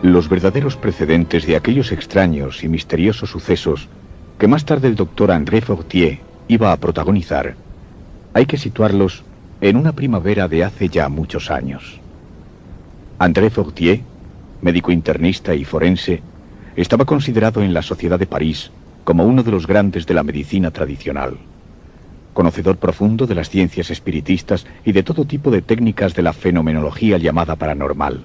Los verdaderos precedentes de aquellos extraños y misteriosos sucesos que más tarde el doctor André Fortier iba a protagonizar, hay que situarlos en una primavera de hace ya muchos años. André Fortier, médico internista y forense, estaba considerado en la sociedad de París como uno de los grandes de la medicina tradicional. Conocedor profundo de las ciencias espiritistas y de todo tipo de técnicas de la fenomenología llamada paranormal.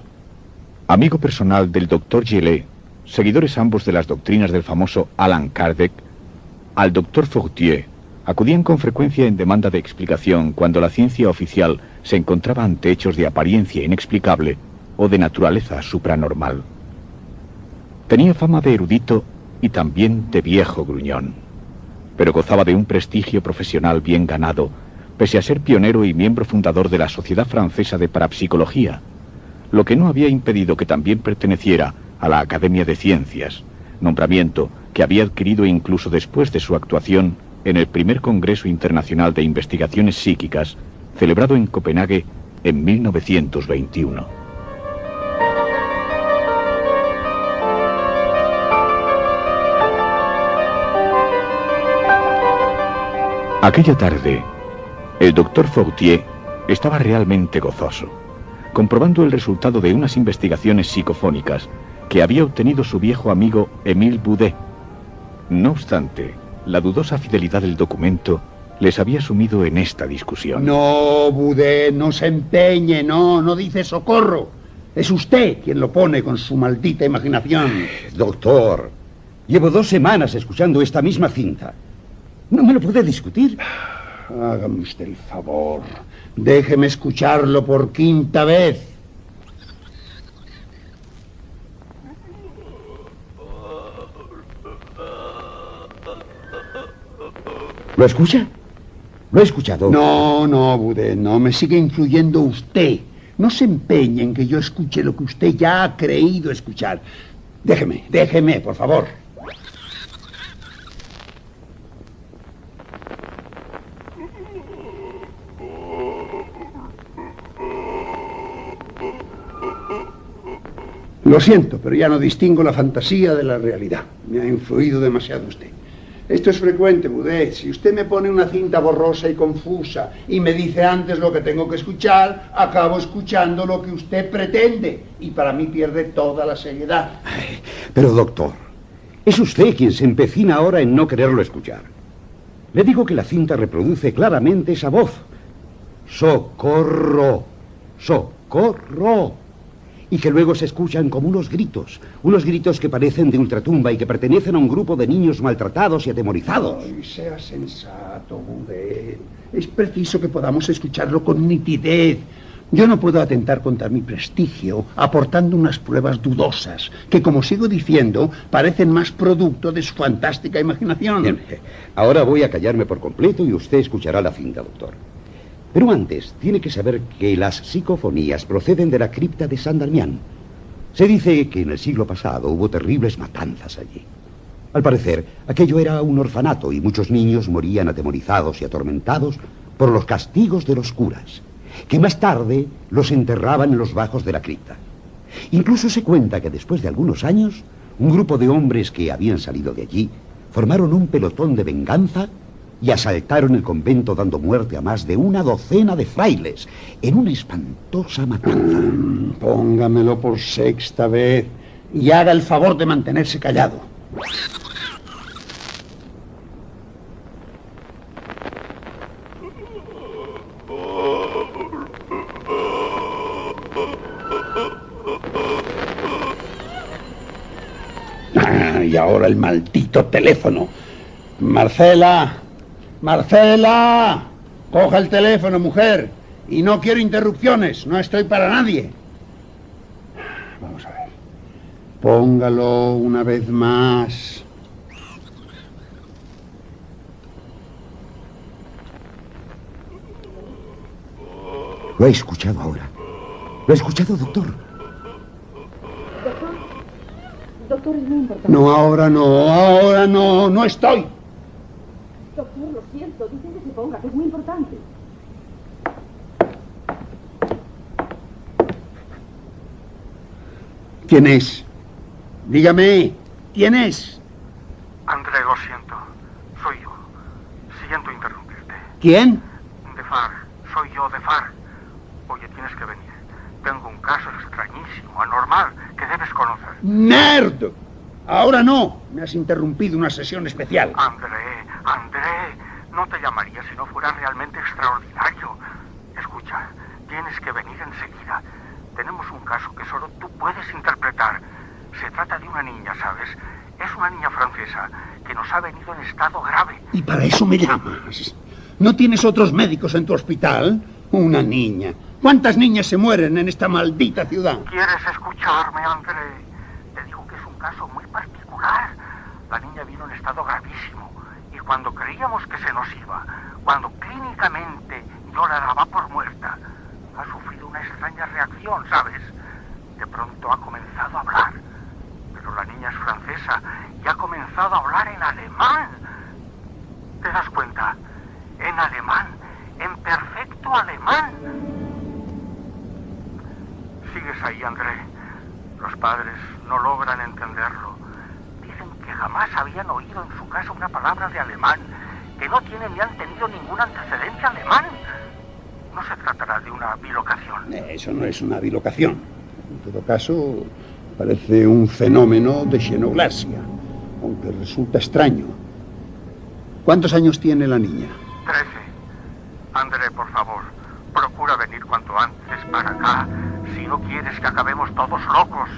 Amigo personal del Dr. Gillet, seguidores ambos de las doctrinas del famoso Allan Kardec, al Dr. Fortier acudían con frecuencia en demanda de explicación cuando la ciencia oficial se encontraba ante hechos de apariencia inexplicable o de naturaleza supranormal. Tenía fama de erudito y también de viejo gruñón, pero gozaba de un prestigio profesional bien ganado, pese a ser pionero y miembro fundador de la Sociedad Francesa de Parapsicología, lo que no había impedido que también perteneciera a la Academia de Ciencias, nombramiento que había adquirido incluso después de su actuación en el primer Congreso Internacional de Investigaciones Psíquicas, celebrado en Copenhague en 1921. Aquella tarde, el doctor Fortier estaba realmente gozoso, comprobando el resultado de unas investigaciones psicofónicas que había obtenido su viejo amigo Émile Boudet. No obstante, la dudosa fidelidad del documento les había sumido en esta discusión. No, Boudet, no se empeñe, no dice socorro. Es usted quien lo pone con su maldita imaginación. Doctor, llevo 2 semanas escuchando esta misma cinta. ¿No me lo puede discutir? Hágame usted el favor. Déjeme escucharlo por 5ª vez. ¿Lo escucha? ¿Lo he escuchado? No, Boudet, no. Me sigue influyendo usted. No se empeñe en que yo escuche lo que usted ya ha creído escuchar. Déjeme, por favor. Lo siento, pero ya no distingo la fantasía de la realidad. Me ha influido demasiado usted. Esto es frecuente, Boudet. Si usted me pone una cinta borrosa y confusa y me dice antes lo que tengo que escuchar, acabo escuchando lo que usted pretende. Y para mí pierde toda la seriedad. Pero, doctor, es usted quien se empecina ahora en no quererlo escuchar. Le digo que la cinta reproduce claramente esa voz. ¡Socorro! ¡Socorro! Y que luego se escuchan como unos gritos que parecen de ultratumba y que pertenecen a un grupo de niños maltratados y atemorizados. Ay, sea sensato, Boudet. Es preciso que podamos escucharlo con nitidez. Yo no puedo atentar contra mi prestigio aportando unas pruebas dudosas, que, como sigo diciendo, parecen más producto de su fantástica imaginación. Bien, ahora voy a callarme por completo y usted escuchará la cinta, doctor. Pero antes, tiene que saber que las psicofonías proceden de la cripta de Saint-Darmian. Se dice que en el siglo pasado hubo terribles matanzas allí. Al parecer, aquello era un orfanato y muchos niños morían atemorizados y atormentados por los castigos de los curas, que más tarde los enterraban en los bajos de la cripta. Incluso se cuenta que después de algunos años, un grupo de hombres que habían salido de allí formaron un pelotón de venganza y asaltaron el convento dando muerte a más de 12 de frailes en una espantosa matanza. Póngamelo por 6ª vez y haga el favor de mantenerse callado. Y ahora el maldito teléfono. Marcela, coja el teléfono, mujer. Y no quiero interrupciones, no estoy para nadie. vamos a ver. Póngalo una vez más. Lo he escuchado ahora. Lo he escuchado, doctor. Doctor, es muy importante. No, ahora no, no estoy. Doctor, lo siento, dicen que se ponga, que es muy importante. ¿Quién es? Dígame, ¿quién es? André, lo siento. Soy yo. Siento interrumpirte. ¿Quién? De Far. Soy yo, de Far. Oye, tienes que venir. Tengo un caso extrañísimo, anormal, que debes conocer. ¡Nerd! Ahora no. Me has interrumpido una sesión especial. André, no te llamaría si no fuera realmente extraordinario. Escucha, tienes que venir enseguida. Tenemos un caso que solo tú puedes interpretar. Se trata de una niña, ¿sabes? Es una niña francesa que nos ha venido en estado grave. ¿Y para eso me llamas? ¿No tienes otros médicos en tu hospital? Una niña. ¿Cuántas niñas se mueren en esta maldita ciudad? ¿Quieres escucharme, André? Te digo que es un caso muy particular. La niña vino en estado gravísimo. Y cuando creíamos que se nos iba, cuando clínicamente yo la daba por muerta, ha sufrido una extraña reacción, ¿sabes? De pronto ha comenzado a hablar. Pero la niña es francesa y ha comenzado a hablar en alemán. ¿Te das cuenta? En alemán, en perfecto alemán. Sigues ahí, André. Los padres no logran entenderlo. Dicen que jamás habían oído en su casa una palabra de alemán, que no tienen ni han tenido ningún antecedente alemán. No se tratará de una bilocación. Eso no es una bilocación. En todo caso, parece un fenómeno de xenoglasia, aunque resulta extraño. ¿Cuántos años tiene la niña? 13. André, por favor, procura venir cuanto antes para acá, si no quieres que acabemos todos locos.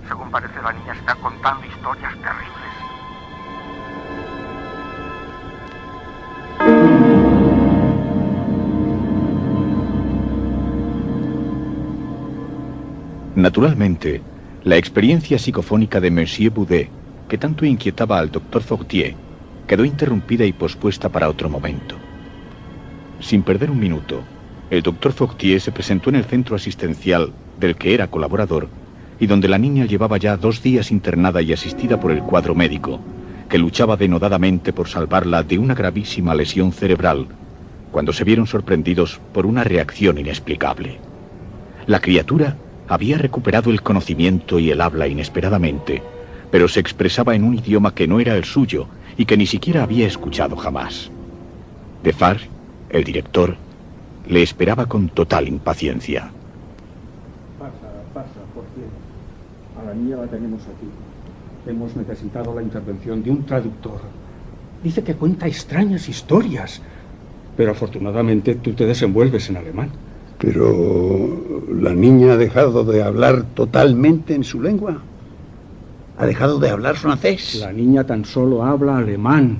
Según parece, la niña está contando historias terribles. Naturalmente, la experiencia psicofónica de Monsieur Boudet, que tanto inquietaba al doctor Fortier, quedó interrumpida y pospuesta para otro momento. Sin perder un minuto, el doctor Fortier se presentó en el centro asistencial del que era colaborador y donde la niña llevaba ya 2 días internada y asistida por el cuadro médico, que luchaba denodadamente por salvarla de una gravísima lesión cerebral, cuando se vieron sorprendidos por una reacción inexplicable. La criatura había recuperado el conocimiento y el habla inesperadamente, pero se expresaba en un idioma que no era el suyo y que ni siquiera había escuchado jamás. Defarge, el director, le esperaba con total impaciencia. Pasa, por fin. A la niña la tenemos aquí. Hemos necesitado la intervención de un traductor. Dice que cuenta extrañas historias, pero afortunadamente tú te desenvuelves en alemán. Pero la niña ha dejado de hablar totalmente en su lengua. ¿Ha dejado de hablar francés? La niña tan solo habla alemán,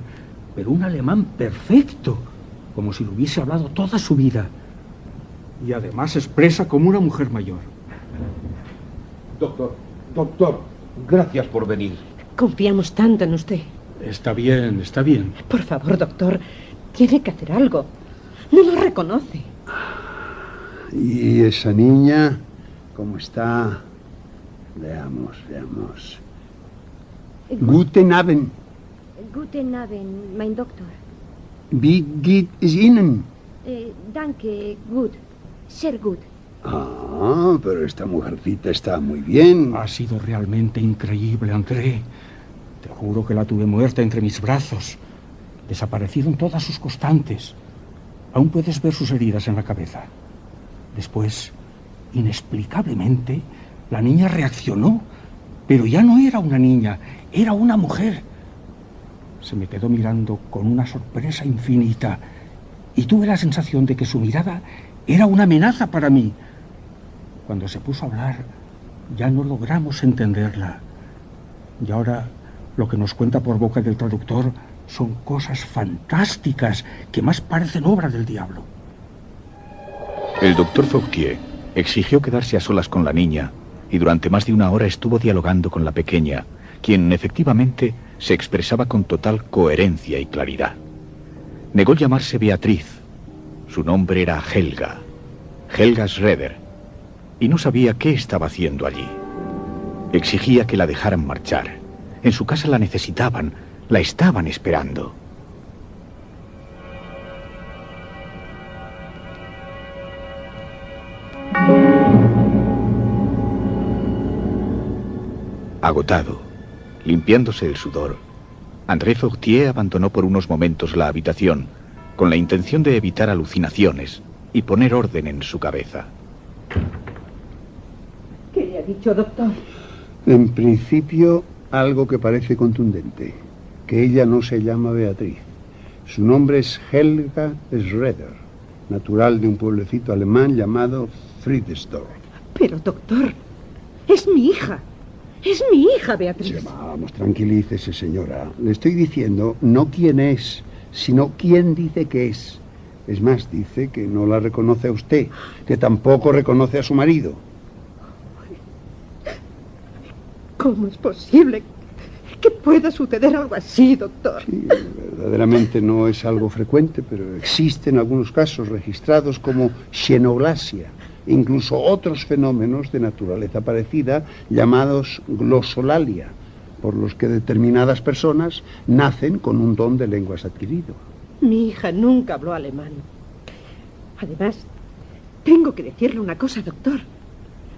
pero un alemán perfecto, como si lo hubiese hablado toda su vida. Y además se expresa como una mujer mayor. Doctor, gracias por venir. Confiamos tanto en usted. Está bien, está bien. Por favor, doctor, tiene que hacer algo. No lo reconoce. ¿Y esa niña cómo está? Veamos. Guten Abend. Guten Abend, mein Doktor. Wie geht es Ihnen? Danke, gut. Sehr gut. Ah, pero esta mujercita está muy bien. Ha sido realmente increíble, André. Te juro que la tuve muerta entre mis brazos. Desaparecido en todas sus constantes. Aún puedes ver sus heridas en la cabeza. Después, inexplicablemente, la niña reaccionó, pero ya no era una niña, era una mujer. Se me quedó mirando con una sorpresa infinita y tuve la sensación de que su mirada era una amenaza para mí. Cuando se puso a hablar, ya no logramos entenderla. Y ahora, lo que nos cuenta por boca del traductor son cosas fantásticas que más parecen obra del diablo. El doctor Fortier exigió quedarse a solas con la niña y durante más de una hora estuvo dialogando con la pequeña, quien efectivamente se expresaba con total coherencia y claridad. Negó llamarse Beatriz. Su nombre era Helga Schroeder, y no sabía qué estaba haciendo allí. Exigía que la dejaran marchar. En su casa la necesitaban, la estaban esperando. Agotado, limpiándose el sudor, André Fortier abandonó por unos momentos la habitación, con la intención de evitar alucinaciones y poner orden en su cabeza. ¿Qué le ha dicho, doctor? En principio, algo que parece contundente, que ella no se llama Beatriz. Su nombre es Helga Schroeder, natural de un pueblecito alemán llamado Friedensdorf. Pero, doctor, es mi hija. Es mi hija, Beatriz. Sí, vamos, tranquilícese, señora. Le estoy diciendo no quién es, sino quién dice que es. Es más, dice que no la reconoce a usted, que tampoco reconoce a su marido. ¿Cómo es posible que pueda suceder algo así, doctor? Sí, verdaderamente no es algo frecuente, pero existen algunos casos registrados como xenoglasia, incluso otros fenómenos de naturaleza parecida llamados glosolalia, por los que determinadas personas nacen con un don de lenguas adquirido. Mi hija nunca habló alemán. Además, tengo que decirle una cosa, doctor.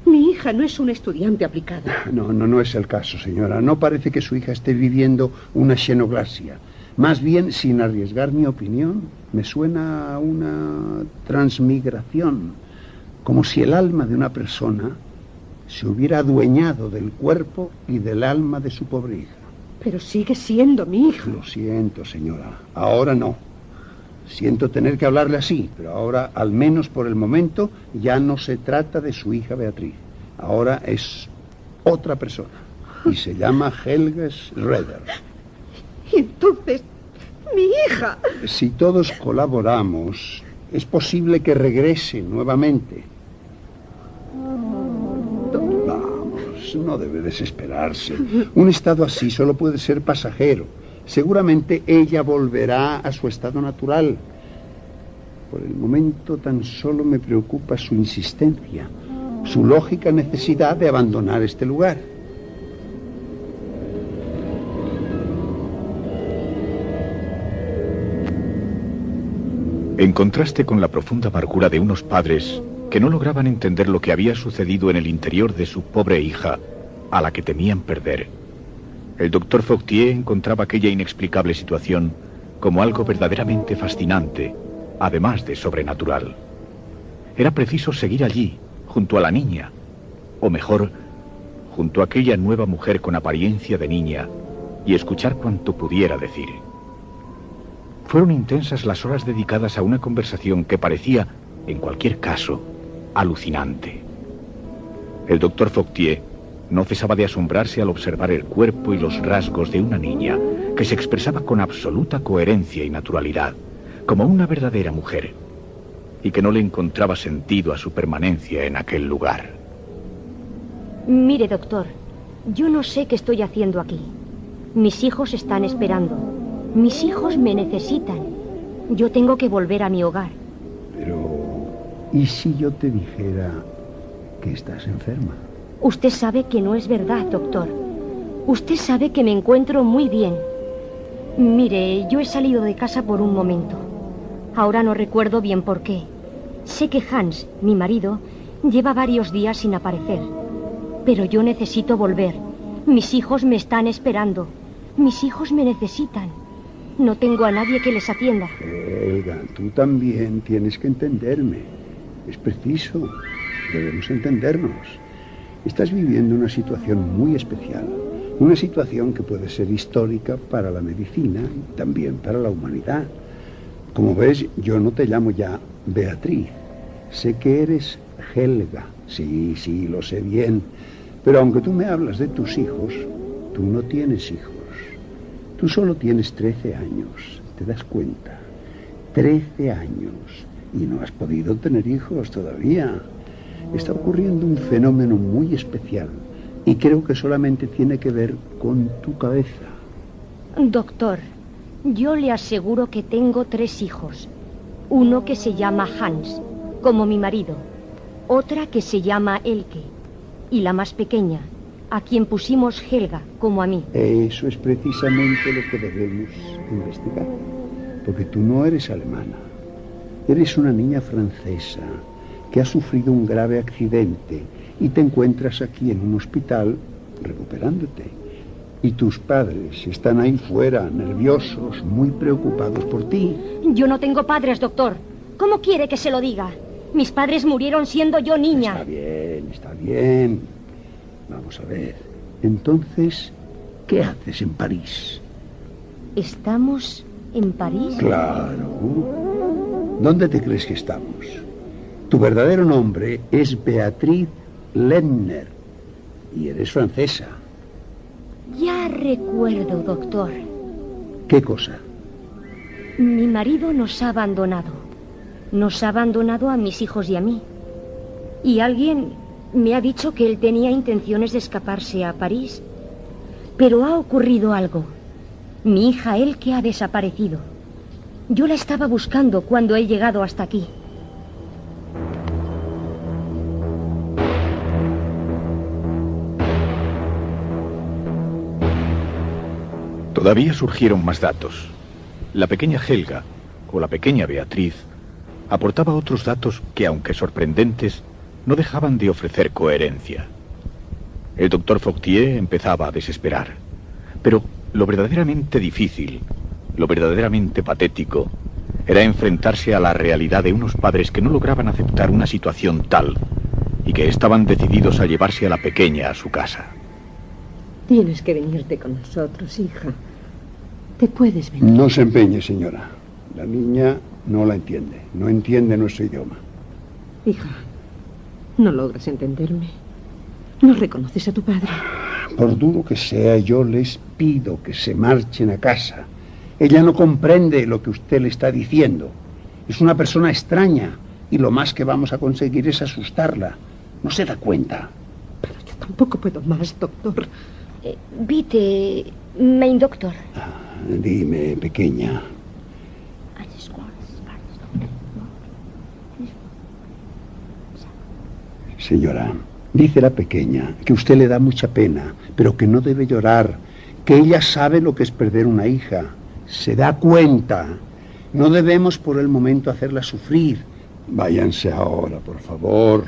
Mi hija no es una estudiante aplicada. No es el caso, señora. No parece que su hija esté viviendo una xenoglasia. Más bien, sin arriesgar mi opinión, me suena a una transmigración, como si el alma de una persona se hubiera adueñado del cuerpo y del alma de su pobre hija. Pero sigue siendo mi hija. Lo siento, señora. Ahora no. Siento tener que hablarle así, pero ahora, al menos por el momento, ya no se trata de su hija Beatriz. Ahora es otra persona. Y se llama Helga Schroeder. Y entonces, mi hija. Si todos colaboramos, es posible que regrese nuevamente. Vamos, no debe desesperarse. Un estado así solo puede ser pasajero. Seguramente ella volverá a su estado natural. Por el momento tan solo me preocupa su insistencia, su lógica necesidad de abandonar este lugar. En contraste con la profunda amargura de unos padres que no lograban entender lo que había sucedido en el interior de su pobre hija, a la que temían perder, el doctor Fortier encontraba aquella inexplicable situación como algo verdaderamente fascinante, además de sobrenatural. Era preciso seguir allí, junto a la niña, o mejor, junto a aquella nueva mujer con apariencia de niña, y escuchar cuanto pudiera decir. Fueron intensas las horas dedicadas a una conversación que parecía, en cualquier caso, alucinante. El doctor Fortier no cesaba de asombrarse al observar el cuerpo y los rasgos de una niña que se expresaba con absoluta coherencia y naturalidad, como una verdadera mujer, y que no le encontraba sentido a su permanencia en aquel lugar. Mire, doctor, yo no sé qué estoy haciendo aquí. Mis hijos están esperando. Mis hijos me necesitan. Yo tengo que volver a mi hogar. Pero, ¿y si yo te dijera que estás enferma? Usted sabe que no es verdad, doctor. Usted sabe que me encuentro muy bien. Mire, yo he salido de casa por un momento. Ahora no recuerdo bien por qué. Sé que Hans, mi marido, lleva varios días sin aparecer. Pero yo necesito volver. Mis hijos me están esperando. Mis hijos me necesitan. No tengo a nadie que les atienda. Helga, tú también tienes que entenderme. Es preciso. Debemos entendernos. Estás viviendo una situación muy especial. Una situación que puede ser histórica para la medicina y también para la humanidad. Como ves, yo no te llamo ya Beatriz. Sé que eres Helga. Sí, lo sé bien. Pero aunque tú me hablas de tus hijos, tú no tienes hijos. Tú solo tienes 13 años. ¿Te das cuenta? 13 años. Y no has podido tener hijos todavía. Está ocurriendo un fenómeno muy especial y creo que solamente tiene que ver con tu cabeza. Doctor, yo le aseguro que tengo 3 hijos. Uno que se llama Hans, como mi marido. Otra que se llama Elke. Y la más pequeña, a quien pusimos Helga, como a mí. Eso es precisamente lo que debemos investigar. Porque tú no eres alemana. Eres una niña francesa que ha sufrido un grave accidente y te encuentras aquí en un hospital recuperándote. Y tus padres están ahí fuera, nerviosos, muy preocupados por ti. Yo no tengo padres, doctor. ¿Cómo quiere que se lo diga? Mis padres murieron siendo yo niña. Está bien, está bien. Vamos a ver. Entonces, ¿qué haces en París? ¿Estamos en París? Claro. ¿Dónde te crees que estamos? Tu verdadero nombre es Beatriz Lenner y eres francesa. Ya recuerdo, doctor. ¿Qué cosa? Mi marido nos ha abandonado. Nos ha abandonado a mis hijos y a mí. Y alguien me ha dicho que él tenía intenciones de escaparse a París. Pero ha ocurrido algo. Mi hija Elke ha desaparecido. Yo la estaba buscando cuando he llegado hasta aquí. Todavía surgieron más datos. La pequeña Helga, o la pequeña Beatriz, aportaba otros datos que, aunque sorprendentes, no dejaban de ofrecer coherencia. El doctor Fortier empezaba a desesperar. Pero lo verdaderamente difícil, lo verdaderamente patético, era enfrentarse a la realidad de unos padres que no lograban aceptar una situación tal y que estaban decididos a llevarse a la pequeña a su casa. Tienes que venirte con nosotros, hija. Te puedes venir. No se empeñe, señora. La niña no la entiende. No entiende nuestro idioma. Hija, no logras entenderme. No reconoces a tu padre. Por duro que sea, yo les pido que se marchen a casa. Ella no comprende lo que usted le está diciendo. Es una persona extraña y lo más que vamos a conseguir es asustarla. ¿No se da cuenta? Pero yo tampoco puedo más, doctor. Bitte, mein Doktor. Dime, pequeña. Señora, dice la pequeña que usted le da mucha pena, pero que no debe llorar, que ella sabe lo que es perder una hija. Se da cuenta. No debemos por el momento hacerla sufrir. Váyanse ahora, por favor,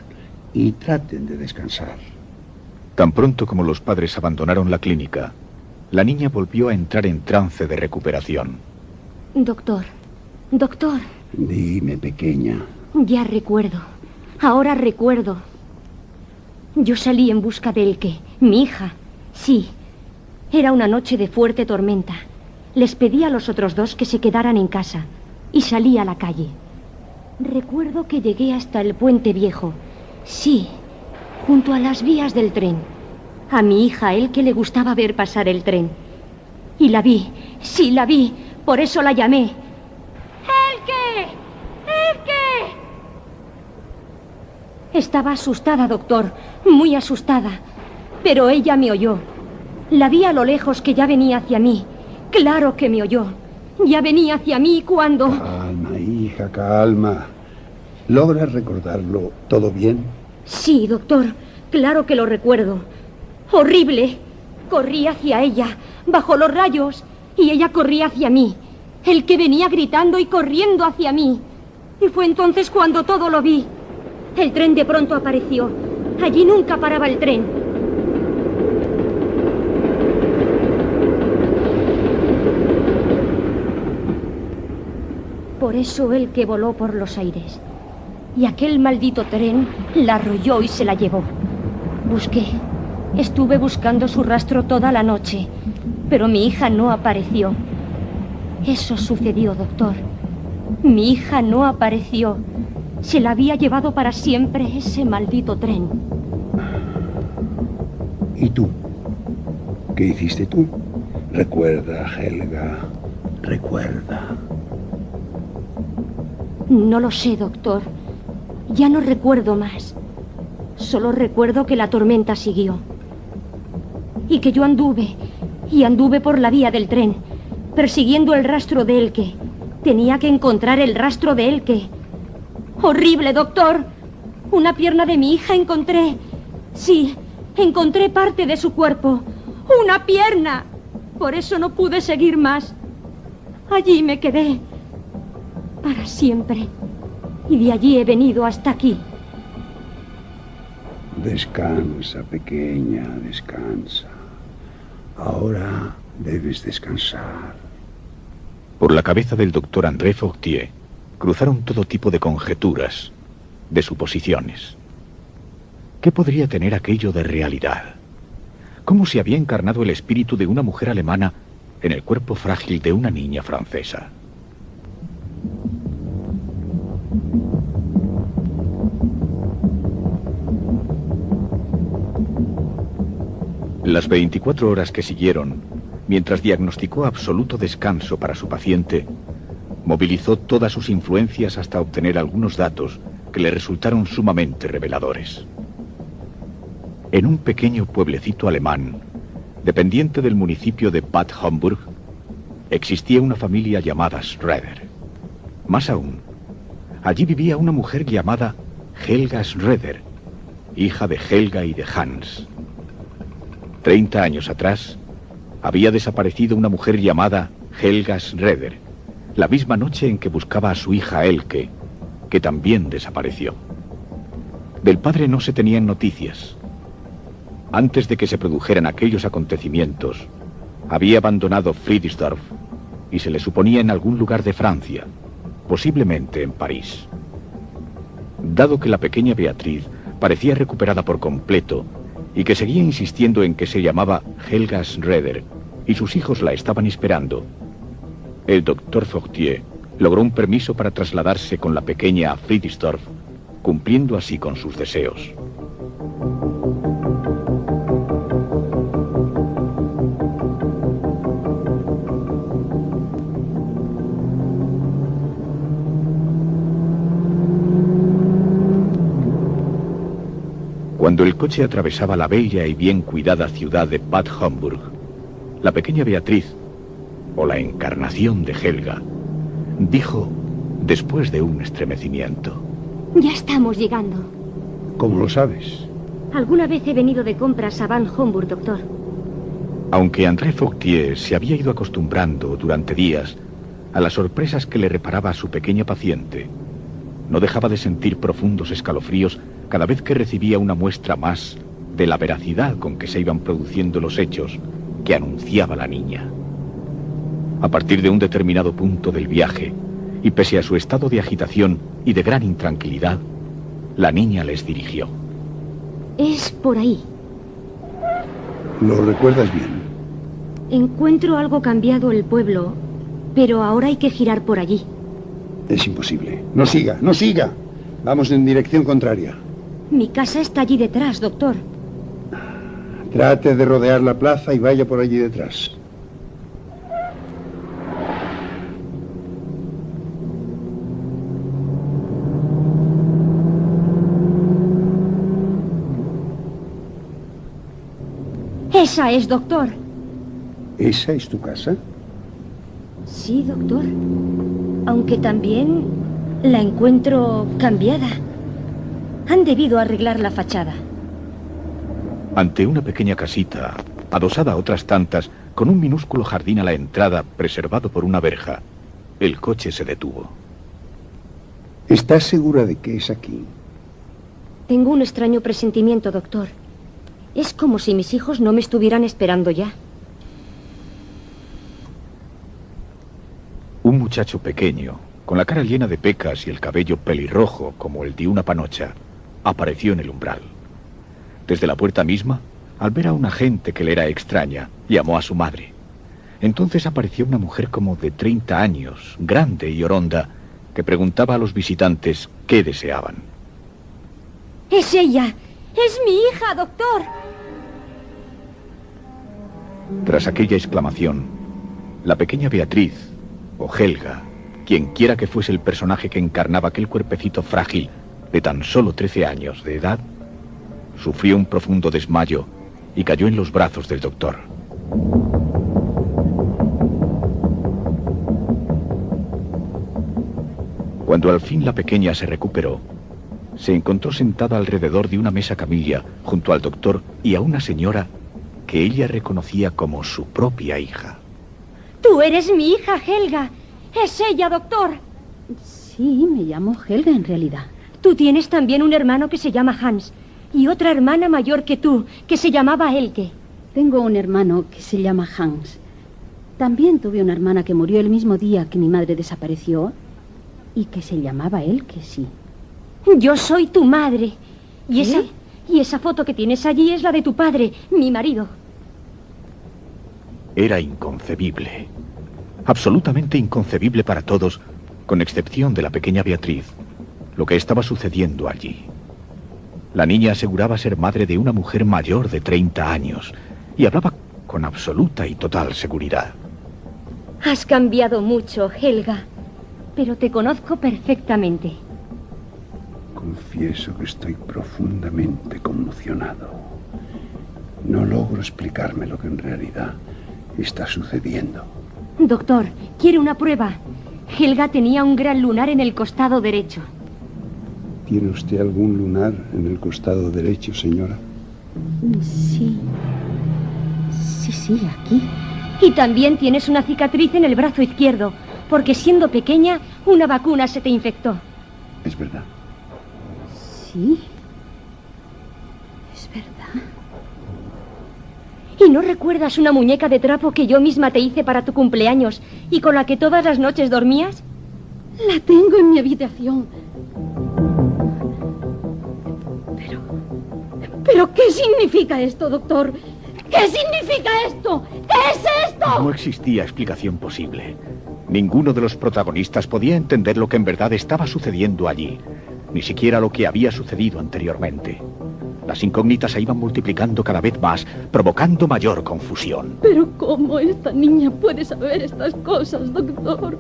y traten de descansar. Tan pronto como los padres abandonaron la clínica, la niña volvió a entrar en trance de recuperación. Doctor, doctor. Dime, pequeña. Ya recuerdo. Ahora recuerdo. Yo salí en busca de Elke, mi hija. Sí, era una noche de fuerte tormenta. Les pedí a los otros 2 que se quedaran en casa y salí a la calle. Recuerdo que llegué hasta el puente viejo. Sí, junto a las vías del tren. A mi hija Elke le gustaba ver pasar el tren. Y la vi, sí, la vi. Por eso la llamé. ¡Elke! ¡Elke! Estaba asustada, doctor, muy asustada. Pero ella me oyó. La vi a lo lejos que ya venía hacia mí. Claro que me oyó. Ya venía hacia mí cuando... Calma, hija, calma. ¿Logras recordarlo todo bien? Sí, doctor, claro que lo recuerdo. Horrible. Corrí hacia ella, bajo los rayos, y ella corría hacia mí. Elke venía gritando y corriendo hacia mí. Y fue entonces cuando todo lo vi. El tren de pronto apareció. Allí nunca paraba el tren. Por eso Elke voló por los aires. Y aquel maldito tren la arrolló y se la llevó. Busqué. Estuve buscando su rastro toda la noche, pero mi hija no apareció. Eso sucedió, doctor. Mi hija no apareció. Se la había llevado para siempre ese maldito tren. ¿Y tú? ¿Qué hiciste tú? Recuerda, Helga. Recuerda. No lo sé, doctor. Ya no recuerdo más. Solo recuerdo que la tormenta siguió. Y que yo anduve por la vía del tren, persiguiendo el rastro de Elke. Tenía que encontrar el rastro de Elke. ¡Horrible, doctor! Una pierna de mi hija encontré. Sí, encontré parte de su cuerpo. ¡Una pierna! Por eso no pude seguir más. Allí me quedé. Para siempre. Y de allí he venido hasta aquí. Descansa, pequeña, descansa. Ahora debes descansar. Por la cabeza del doctor André Fortier cruzaron todo tipo de conjeturas, de suposiciones. ¿Qué podría tener aquello de realidad? ¿Cómo se había encarnado el espíritu de una mujer alemana en el cuerpo frágil de una niña francesa? Las 24 horas que siguieron, mientras diagnosticó absoluto descanso para su paciente, movilizó todas sus influencias hasta obtener algunos datos que le resultaron sumamente reveladores. En un pequeño pueblecito alemán, dependiente del municipio de Bad Homburg, existía una familia llamada Schroeder. Más aún, allí vivía una mujer llamada Helga Schroeder, hija de Helga y de Hans. 30 años atrás, había desaparecido una mujer llamada Helga Schroeder, la misma noche en que buscaba a su hija Elke, que también desapareció. Del padre no se tenían noticias. Antes de que se produjeran aquellos acontecimientos, había abandonado Friedrichsdorf y se le suponía en algún lugar de Francia, posiblemente en París. Dado que la pequeña Beatriz parecía recuperada por completo y que seguía insistiendo en que se llamaba Helga Schroeder y sus hijos la estaban esperando, el doctor Fortier logró un permiso para trasladarse con la pequeña a Friedrichsdorf, cumpliendo así con sus deseos. Cuando el coche atravesaba la bella y bien cuidada ciudad de Bad Homburg, la pequeña Beatriz, o la encarnación de Helga, dijo, después de un estremecimiento: Ya estamos llegando. ¿Cómo lo sabes? Alguna vez he venido de compras a Bad Homburg, doctor. Aunque André Fortier se había ido acostumbrando durante días a las sorpresas que le reparaba a su pequeña paciente, no dejaba de sentir profundos escalofríos cada vez que recibía una muestra más de la veracidad con que se iban produciendo los hechos que anunciaba la niña. A partir de un determinado punto del viaje, y pese a su estado de agitación y de gran intranquilidad, la niña les dirigió. Es por ahí. ¿Lo recuerdas bien? Encuentro algo cambiado el pueblo, pero ahora hay que girar por allí. Es imposible. No siga, no siga. Vamos en dirección contraria. Mi casa está allí detrás, doctor. Trate de rodear la plaza y vaya por allí detrás. Esa es, doctor. ¿Esa es tu casa? Sí, doctor. Aunque también la encuentro cambiada. Han debido arreglar la fachada. Ante una pequeña casita, adosada a otras tantas, con un minúsculo jardín a la entrada preservado por una verja, el coche se detuvo. ¿Estás segura de que es aquí? Tengo un extraño presentimiento, doctor. Es como si mis hijos no me estuvieran esperando ya. Un muchacho pequeño, con la cara llena de pecas y el cabello pelirrojo como el de una panocha, apareció en el umbral. Desde la puerta misma, al ver a una gente que le era extraña, llamó a su madre. Entonces apareció una mujer como de 30 años, grande y oronda, que preguntaba a los visitantes qué deseaban. ¡Es ella! ¡Es mi hija, doctor! Tras aquella exclamación, la pequeña Beatriz, o Helga, quien quiera que fuese el personaje que encarnaba aquel cuerpecito frágil de tan solo 13 años de edad, sufrió un profundo desmayo y cayó en los brazos del doctor. Cuando al fin la pequeña se recuperó, se encontró sentada alrededor de una mesa camilla junto al doctor y a una señora que ella reconocía como su propia hija. Tú eres mi hija, Helga. Es ella, doctor. Sí, me llamo Helga en realidad. Tú tienes también un hermano que se llama Hans y otra hermana mayor que tú, que se llamaba Elke. Tengo un hermano que se llama Hans. También tuve una hermana que murió el mismo día que mi madre desapareció y que se llamaba Elke, sí. Yo soy tu madre. ¿Qué? Y esa foto que tienes allí es la de tu padre, mi marido. Era inconcebible. Absolutamente inconcebible para todos, con excepción de la pequeña Beatriz, lo que estaba sucediendo allí. La niña aseguraba ser madre de una mujer mayor de 30 años y hablaba con absoluta y total seguridad. Has cambiado mucho, Helga, pero te conozco perfectamente. Confieso que estoy profundamente conmocionado. No logro explicarme lo que en realidad está sucediendo. Doctor, quiere una prueba. Helga tenía un gran lunar en el costado derecho. ¿Tiene usted algún lunar en el costado derecho, señora? Sí. Sí, aquí. Y también tienes una cicatriz en el brazo izquierdo, porque siendo pequeña, una vacuna se te infectó. Es verdad. Sí. Es verdad. ¿Y no recuerdas una muñeca de trapo que yo misma te hice para tu cumpleaños y con la que todas las noches dormías? La tengo en mi habitación. ¿Pero qué significa esto, doctor? ¿Qué significa esto? ¿Qué es esto? No existía explicación posible. Ninguno de los protagonistas podía entender lo que en verdad estaba sucediendo allí, ni siquiera lo que había sucedido anteriormente. Las incógnitas se iban multiplicando cada vez más, provocando mayor confusión. ¿Pero cómo esta niña puede saber estas cosas, doctor?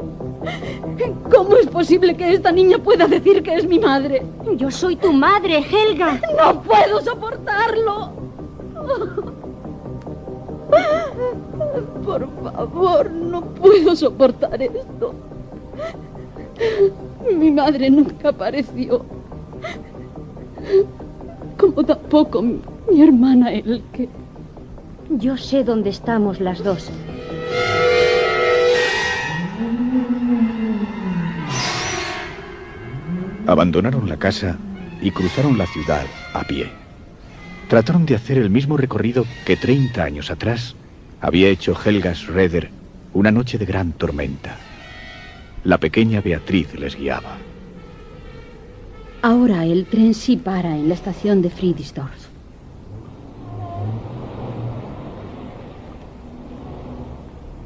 ¿Cómo es posible que esta niña pueda decir que es mi madre? Yo soy tu madre, Helga. ¡No puedo soportarlo! Por favor, no puedo soportar esto. Mi madre nunca apareció. Como tampoco mi hermana Elke. Yo sé dónde estamos las dos. Abandonaron la casa y cruzaron la ciudad a pie. Trataron de hacer el mismo recorrido que 30 años atrás había hecho Helga Schroeder una noche de gran tormenta. La pequeña Beatriz les guiaba. Ahora el tren sí para en la estación de Friedrichsdorf.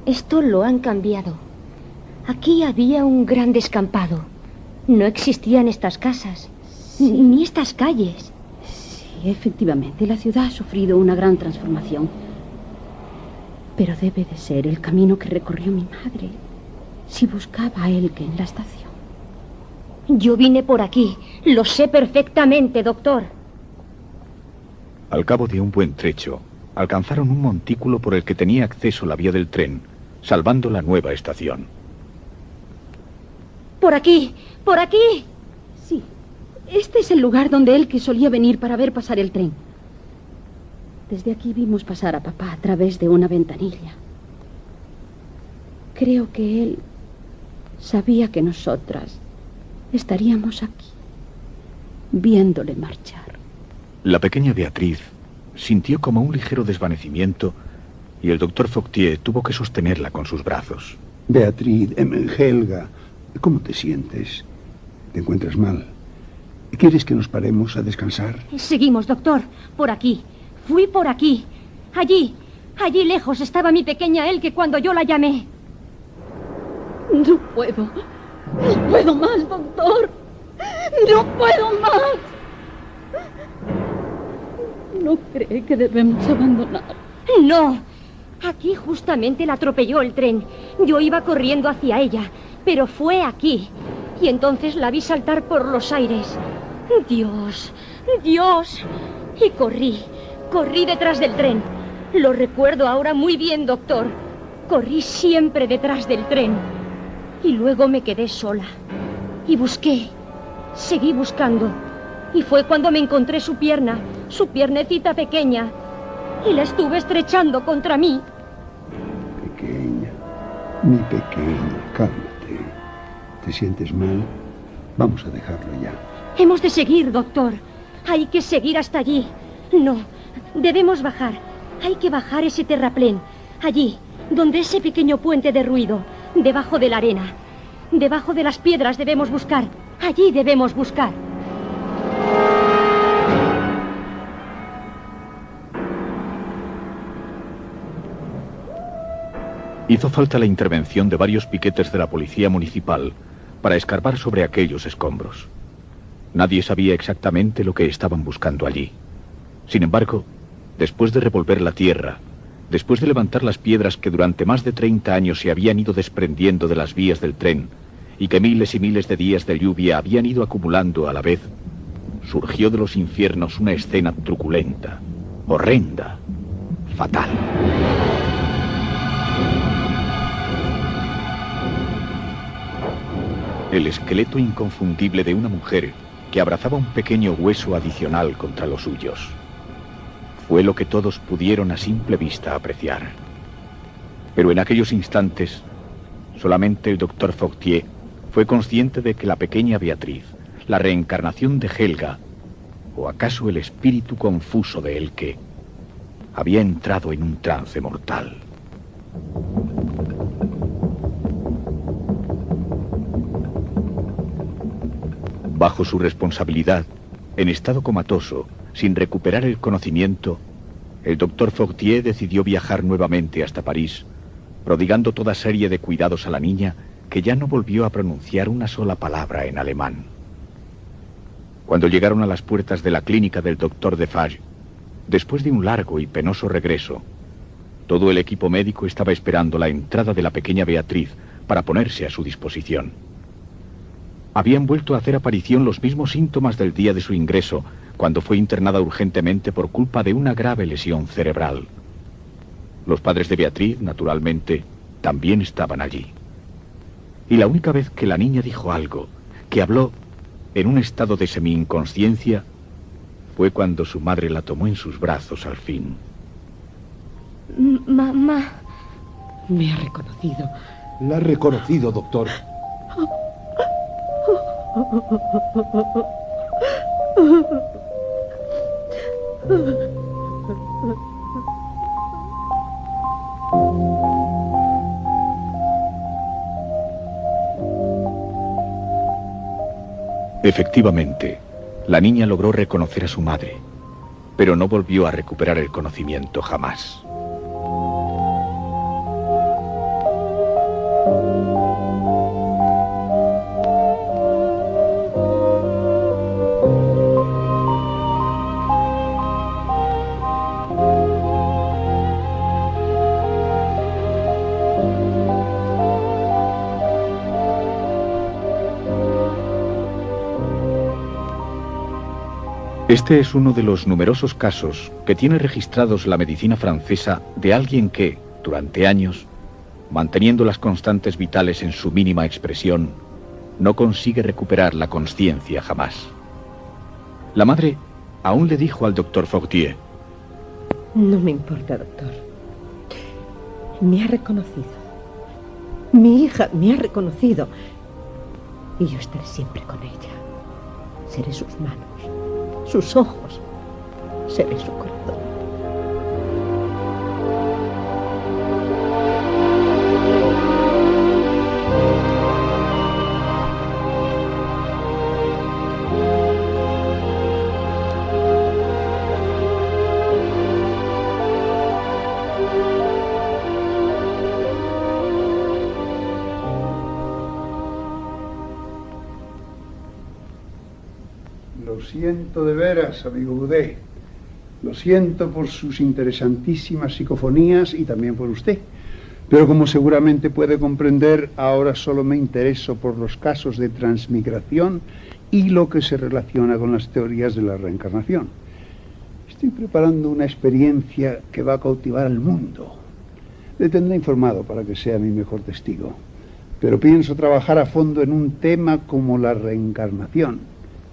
Esto lo han cambiado. Aquí había un gran descampado. No existían estas casas, Sí. ni estas calles. Sí, efectivamente, la ciudad ha sufrido una gran transformación. Pero debe de ser el camino que recorrió mi madre si buscaba a Elke en la estación. Yo vine por aquí. Lo sé perfectamente, doctor. Al cabo de un buen trecho, alcanzaron un montículo por el que tenía acceso la vía del tren, salvando la nueva estación. ¡Por aquí! ¡Por aquí! Sí, este es el lugar donde Elke solía venir para ver pasar el tren. Desde aquí vimos pasar a papá a través de una ventanilla. Creo que él sabía que nosotras estaríamos aquí, viéndole marchar. La pequeña Beatriz sintió como un ligero desvanecimiento y el doctor Foctier tuvo que sostenerla con sus brazos. Beatriz, Helga, ¿cómo te sientes? ¿Te encuentras mal? ¿Quieres que nos paremos a descansar? Seguimos, doctor. Por aquí. Fui por aquí. Allí lejos estaba mi pequeña Elke cuando yo la llamé. No puedo más, doctor. No puedo más. ¿No cree que debemos abandonar? No. Aquí justamente la atropelló el tren. Yo iba corriendo hacia ella, pero fue aquí. Y entonces la vi saltar por los aires. Dios, Dios. Y corrí detrás del tren. Lo recuerdo ahora muy bien, doctor. Corrí siempre detrás del tren. Y luego me quedé sola. Y busqué. Seguí buscando. Y fue cuando me encontré su piernecita pequeña. Y la estuve estrechando contra mí. Pequeña, mi pequeña, cálmate. ¿Te sientes mal? Vamos a dejarlo ya. Hemos de seguir, doctor. Hay que seguir hasta allí. No, debemos bajar. Hay que bajar ese terraplén. Allí, donde ese pequeño puente de ruido, debajo de la arena. Debajo de las piedras debemos buscar. Allí debemos buscar. Hizo falta la intervención de varios piquetes de la policía municipal para escarbar sobre aquellos escombros. Nadie sabía exactamente lo que estaban buscando allí. Sin embargo, después de revolver la tierra, después de levantar las piedras que durante más de 30 años se habían ido desprendiendo de las vías del tren y que miles y miles de días de lluvia habían ido acumulando a la vez, surgió de los infiernos una escena truculenta, horrenda, fatal. El esqueleto inconfundible de una mujer que abrazaba un pequeño hueso adicional contra los suyos. Fue lo que todos pudieron a simple vista apreciar. Pero en aquellos instantes, solamente el doctor Fortier fue consciente de que la pequeña Beatriz, la reencarnación de Helga, o acaso el espíritu confuso de Elke, había entrado en un trance mortal. Bajo su responsabilidad, en estado comatoso, sin recuperar el conocimiento, el doctor Fortier decidió viajar nuevamente hasta París, prodigando toda serie de cuidados a la niña, que ya no volvió a pronunciar una sola palabra en alemán. Cuando llegaron a las puertas de la clínica del doctor Defarge, después de un largo y penoso regreso, todo el equipo médico estaba esperando la entrada de la pequeña Beatriz para ponerse a su disposición. Habían vuelto a hacer aparición los mismos síntomas del día de su ingreso, cuando fue internada urgentemente por culpa de una grave lesión cerebral. Los padres de Beatriz, naturalmente, también estaban allí. Y la única vez que la niña dijo algo, que habló en un estado de semi-inconsciencia, fue cuando su madre la tomó en sus brazos al fin. Mamá. Me ha reconocido. La ha reconocido, doctor. Efectivamente, la niña logró reconocer a su madre, pero no volvió a recuperar el conocimiento jamás. Este es uno de los numerosos casos que tiene registrados la medicina francesa de alguien que, durante años, manteniendo las constantes vitales en su mínima expresión, no consigue recuperar la consciencia jamás. La madre aún le dijo al doctor Fortier: No me importa, doctor. Me ha reconocido. Mi hija me ha reconocido. Y yo estaré siempre con ella. Seré sus manos, sus ojos, seré su corazón. Lo siento de veras, amigo Boudet. Lo siento por sus interesantísimas psicofonías y también por usted. Pero como seguramente puede comprender, ahora solo me intereso por los casos de transmigración y lo que se relaciona con las teorías de la reencarnación. Estoy preparando una experiencia que va a cautivar al mundo. Le tendré informado para que sea mi mejor testigo. Pero pienso trabajar a fondo en un tema como la reencarnación.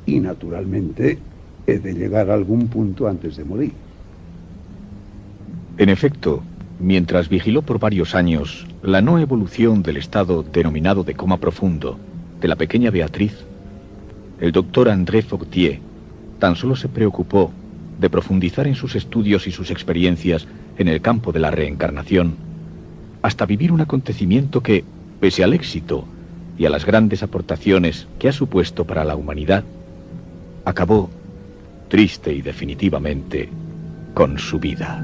Y naturalmente he de llegar a algún punto antes de morir. En efecto, mientras vigiló por varios años la no evolución del estado denominado de coma profundo de la pequeña Beatriz, el doctor André Fortier tan solo se preocupó de profundizar en sus estudios y sus experiencias en el campo de la reencarnación, hasta vivir un acontecimiento que, pese al éxito y a las grandes aportaciones que ha supuesto para la humanidad, acabó, triste y definitivamente, con su vida.